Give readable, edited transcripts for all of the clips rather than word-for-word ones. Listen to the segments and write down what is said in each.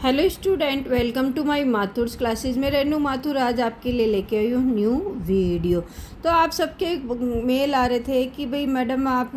Hello student, welcome to my Mathur's classes में रेनू माथुर आज आपके लिए लेके आई हूँ न्यू वीडियो। तो आप सबके मेल आ रहे थे कि भाई मैडम आप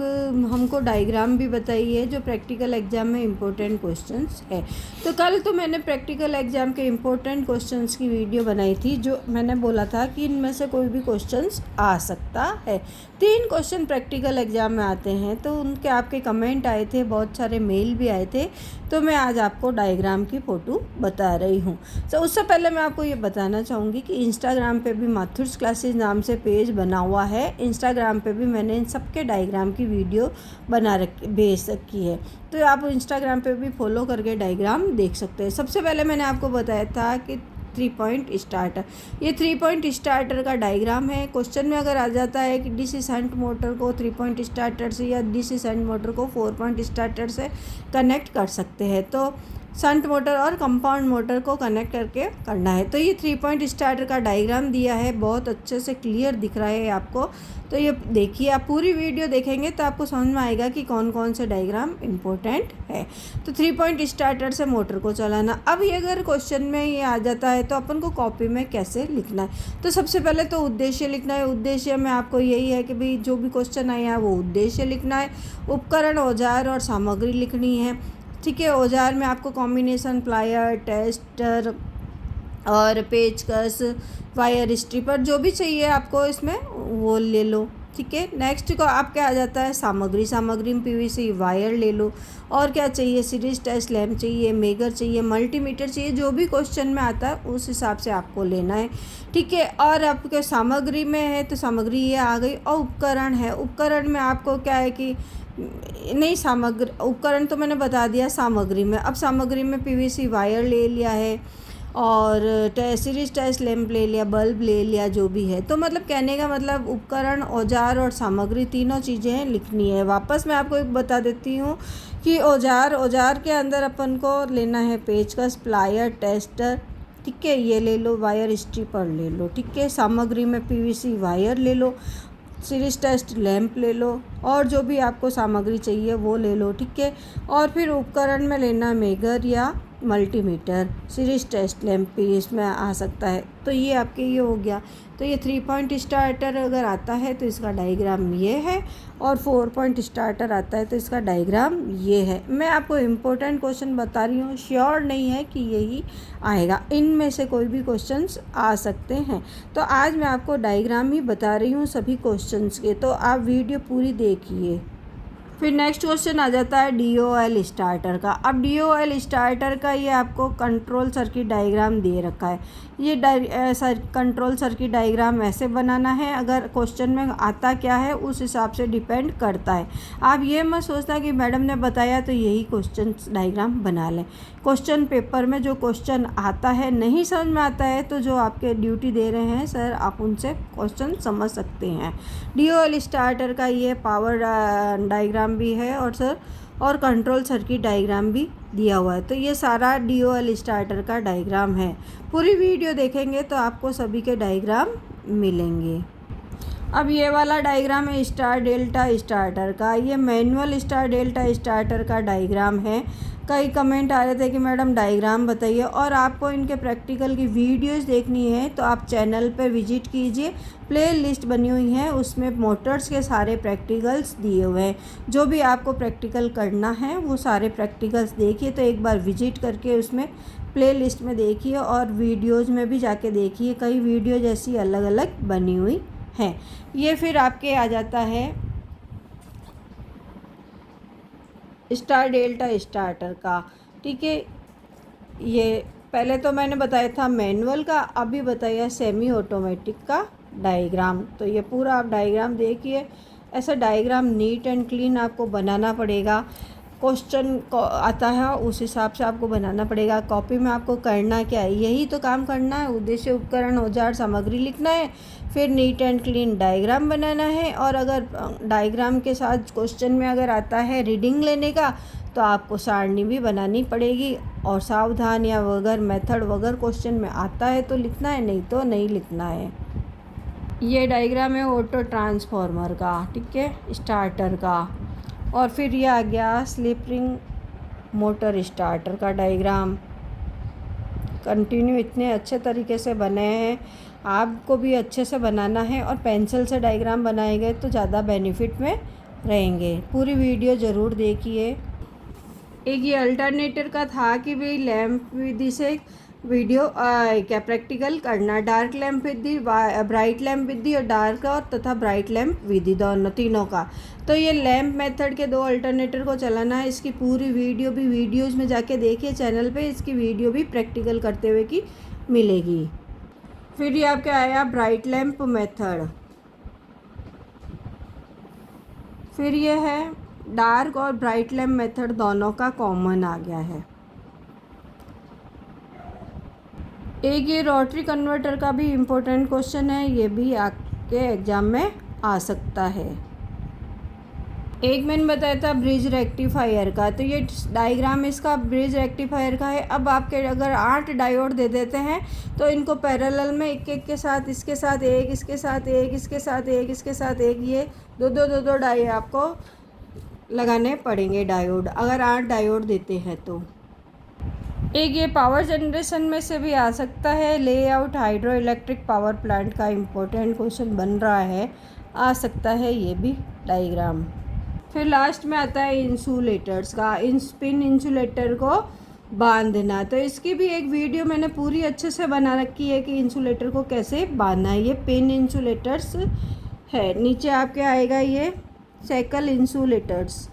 हमको डायग्राम भी बताइए जो प्रैक्टिकल एग्जाम में इम्पोर्टेंट क्वेश्चंस है। तो कल तो मैंने प्रैक्टिकल एग्जाम के इम्पोर्टेंट क्वेश्चंस की वीडियो बनाई थी, जो मैंने बोला था कि इनमें से कोई भी क्वेश्चंस आ सकता है। 3 क्वेश्चन प्रैक्टिकल एग्जाम में आते हैं, तो उनके आपके कमेंट आए थे, बहुत सारे मेल भी आए थे। तो मैं आज आपको डायग्राम की फ़ोटो बता रही हूँ। तो उससे पहले मैं आपको ये बताना चाहूँगी कि इंस्टाग्राम पे भी माथुर्स क्लासेस नाम से पेज बना हुआ है। इंस्टाग्राम पे भी मैंने इन सबके डायग्राम की वीडियो भेज रखी है, तो आप इंस्टाग्राम पे भी फॉलो करके डायग्राम देख सकते हैं। सबसे पहले मैंने आपको बताया था कि 3 पॉइंट स्टार्टर, ये 3 पॉइंट स्टार्टर का डायग्राम है। क्वेश्चन में अगर आ जाता है कि डीसी शंट मोटर को 3 पॉइंट स्टार्टर से या डीसी शंट मोटर को 4 पॉइंट स्टार्टर से कनेक्ट कर सकते हैं, तो शंट मोटर और कंपाउंड मोटर को कनेक्ट करके करना है। तो ये 3 पॉइंट स्टार्टर का डायग्राम दिया है, बहुत अच्छे से क्लियर दिख रहा है आपको। तो ये देखिए, आप पूरी वीडियो देखेंगे तो आपको समझ में आएगा कि कौन कौन से डायग्राम इम्पोर्टेंट है। तो 3 पॉइंट स्टार्टर से मोटर को चलाना। अब ये अगर क्वेश्चन में ये आ जाता है तो अपन को कॉपी में कैसे लिखना है, तो सबसे पहले तो उद्देश्य लिखना है। उद्देश्य में आपको यही है कि भाई जो भी क्वेश्चन आया है वो उद्देश्य लिखना है। उपकरण, औजार और सामग्री लिखनी है। ठीक है, औजार में आपको कॉम्बिनेशन प्लायर, टेस्टर और पेचकस, वायर स्ट्रिपर, जो भी चाहिए आपको इसमें वो ले लो। ठीक है, नेक्स्ट को आपके आ जाता है सामग्री। सामग्री में पीवीसी वायर ले लो। और क्या चाहिए, सीरीज टेस्ट लैम्प चाहिए, मेगर चाहिए, मल्टीमीटर चाहिए, जो भी क्वेश्चन में आता है उस हिसाब से आपको लेना है। ठीक है, और आपके सामग्री में है तो सामग्री ये आ गई। और उपकरण है, उपकरण में आपको क्या है कि नहीं, सामग्री उपकरण तो मैंने बता दिया सामग्री में। अब सामग्री में पीवीसी वायर ले लिया है और सीरीज टेस्ट लैम्प ले लिया, बल्ब ले लिया, जो भी है। तो मतलब कहने का मतलब उपकरण, औजार और सामग्री तीनों चीज़ें लिखनी है। वापस मैं आपको एक बता देती हूँ कि औजार के अंदर अपन को लेना है पेचकस, प्लायर, टेस्टर। ठीक है, ये ले लो, वायर स्ट्रिपर ले लो। ठीक है, सामग्री में पीवीसी वायर ले लो, सीरीज टेस्ट लैम्प ले लो, और जो भी आपको सामग्री चाहिए वो ले लो। ठीक है, और फिर उपकरण में लेना मेगर या मल्टीमीटर, सीरीज टेस्ट लैम्प भी इसमें आ सकता है। तो ये आपके ये हो गया। तो ये 3 पॉइंट स्टार्टर अगर आता है तो इसका डायग्राम ये है, और 4 पॉइंट स्टार्टर आता है तो इसका डायग्राम ये है। मैं आपको इम्पोर्टेंट क्वेश्चन बता रही हूँ, श्योर नहीं है कि यही आएगा, इनमें से कोई भी क्वेश्चंस आ सकते हैं। तो आज मैं आपको डायग्राम ही बता रही हूँ सभी क्वेश्चंस के, तो आप वीडियो पूरी देखिए। फिर नेक्स्ट क्वेश्चन आ जाता है DOL स्टार्टर का। अब DOL स्टार्टर का ये आपको कंट्रोल सर्किट डायग्राम दे रखा है। ये कंट्रोल सर्किट डायग्राम ऐसे बनाना है, अगर क्वेश्चन में आता क्या है उस हिसाब से डिपेंड करता है। आप ये मत सोचना कि मैडम ने बताया तो यही क्वेश्चन डायग्राम बना लें। क्वेश्चन पेपर में जो क्वेश्चन आता है, नहीं समझ में आता है तो जो आपके ड्यूटी दे रहे हैं सर, आप उनसे क्वेश्चन समझ सकते हैं। DOL स्टार्टर का ये पावर डायग्राम भी है और कंट्रोल सर्किट डायग्राम भी दिया हुआ है। तो ये सारा DOL स्टार्टर का डायग्राम है। पूरी वीडियो देखेंगे तो आपको सभी के डायग्राम मिलेंगे। अब ये वाला डायग्राम है स्टार डेल्टा स्टार्टर का। ये मैनुअल स्टार डेल्टा स्टार्टर का डायग्राम है। कई कमेंट आ रहे थे कि मैडम डायग्राम बताइए, और आपको इनके प्रैक्टिकल की वीडियोस देखनी है तो आप चैनल पर विजिट कीजिए। प्ले लिस्ट बनी हुई है, उसमें मोटर्स के सारे प्रैक्टिकल्स दिए हुए हैं। जो भी आपको प्रैक्टिकल करना है वो सारे प्रैक्टिकल्स देखिए। तो एक बार विजिट करके उसमें प्ले लिस्ट में देखिए, और वीडियोज़ में भी जाके देखिए, कई वीडियो जैसी अलग अलग बनी हुई हैं। ये फिर आपके आ जाता है स्टार डेल्टा स्टार्टर का। ठीक है, ये पहले तो मैंने बताया था मैनुअल का, अभी बताया सेमी ऑटोमेटिक का डायग्राम। तो ये पूरा आप डायग्राम देखिए। ऐसा डायग्राम नीट एंड क्लीन आपको बनाना पड़ेगा। क्वेश्चन आता है उस हिसाब से आपको बनाना पड़ेगा। कॉपी में आपको करना क्या है, यही तो काम करना है। उद्देश्य, उपकरण, औजार, सामग्री लिखना है, फिर नीट एंड क्लीन डायग्राम बनाना है। और अगर डायग्राम के साथ क्वेश्चन में अगर आता है रीडिंग लेने का, तो आपको सारणी भी बनानी पड़ेगी। और सावधान या वगैरह मेथड वगैरह क्वेश्चन में आता है तो लिखना है, नहीं तो नहीं लिखना है। ये डायग्राम है ऑटो ट्रांसफार्मर का। ठीक है, स्टार्टर का। और फिर ये आ गया स्लिप रिंग मोटर स्टार्टर का डायग्राम। कंटिन्यू इतने अच्छे तरीके से बने हैं, आपको भी अच्छे से बनाना है और पेंसिल से डायग्राम बनाए गए तो ज़्यादा बेनिफिट में रहेंगे। पूरी वीडियो ज़रूर देखिए। एक ये अल्टरनेटर का था कि भाई लैम्प विधि से वीडियो क्या प्रैक्टिकल करना, डार्क लैम्प विधि, ब्राइट लैम्प विधि और डार्क और तथा ब्राइट लैम्प विधि दोनों तीनों का। तो ये लैम्प मेथड के 2 अल्टरनेटर को चलाना है। इसकी पूरी वीडियो भी वीडियोज़ में जाके देखिए चैनल पे, इसकी वीडियो भी प्रैक्टिकल करते हुए की मिलेगी। फिर ये आपके आया ब्राइट लैम्प मेथड, फिर ये है डार्क और ब्राइट लैम्प मेथड दोनों का कॉमन आ गया है। एक ये रोटरी कन्वर्टर का भी इम्पोर्टेंट क्वेश्चन है, ये भी आपके एग्ज़ाम में आ सकता है। एक मैंने बताया था ब्रिज रेक्टिफायर का, तो ये डायग्राम इसका ब्रिज रेक्टिफायर का है। अब आपके अगर 8 डायोड दे देते हैं तो इनको पैरेलल में एक एक के साथ, इसके साथ एक, इसके साथ एक, इसके साथ एक, इसके साथ एक, ये दो डाई आपको लगाने पड़ेंगे डायोड, अगर 8 डायोड देते हैं तो। एक ये पावर जनरेशन में से भी आ सकता है, layout hydro electric power plant का इम्पोर्टेंट क्वेश्चन बन रहा है, आ सकता है ये भी डायग्राम। फिर लास्ट में आता है इंसुलेटर्स का, पिन इंसुलेटर को बांधना। तो इसकी भी एक वीडियो मैंने पूरी अच्छे से बना रखी है कि इंसुलेटर को कैसे बांधना है। ये पिन इंसुलेटर्स है, नीचे आपके आएगा ये साइकिल इंसुलेटर्स।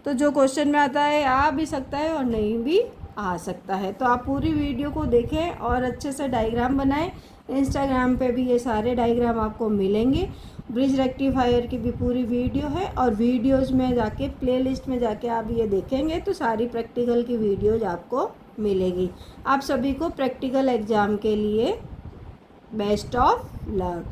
तो जो क्वेश्चन में आता है आ भी सकता है और नहीं भी आ सकता है। तो आप पूरी वीडियो को देखें और अच्छे से डायग्राम बनाएं। इंस्टाग्राम पे भी ये सारे डायग्राम आपको मिलेंगे। ब्रिज रेक्टिफायर की भी पूरी वीडियो है और वीडियोज़ में जाके प्लेलिस्ट में जाके आप ये देखेंगे तो सारी प्रैक्टिकल की वीडियोज़ आपको मिलेगी। आप सभी को प्रैक्टिकल एग्ज़ाम के लिए बेस्ट ऑफ लक।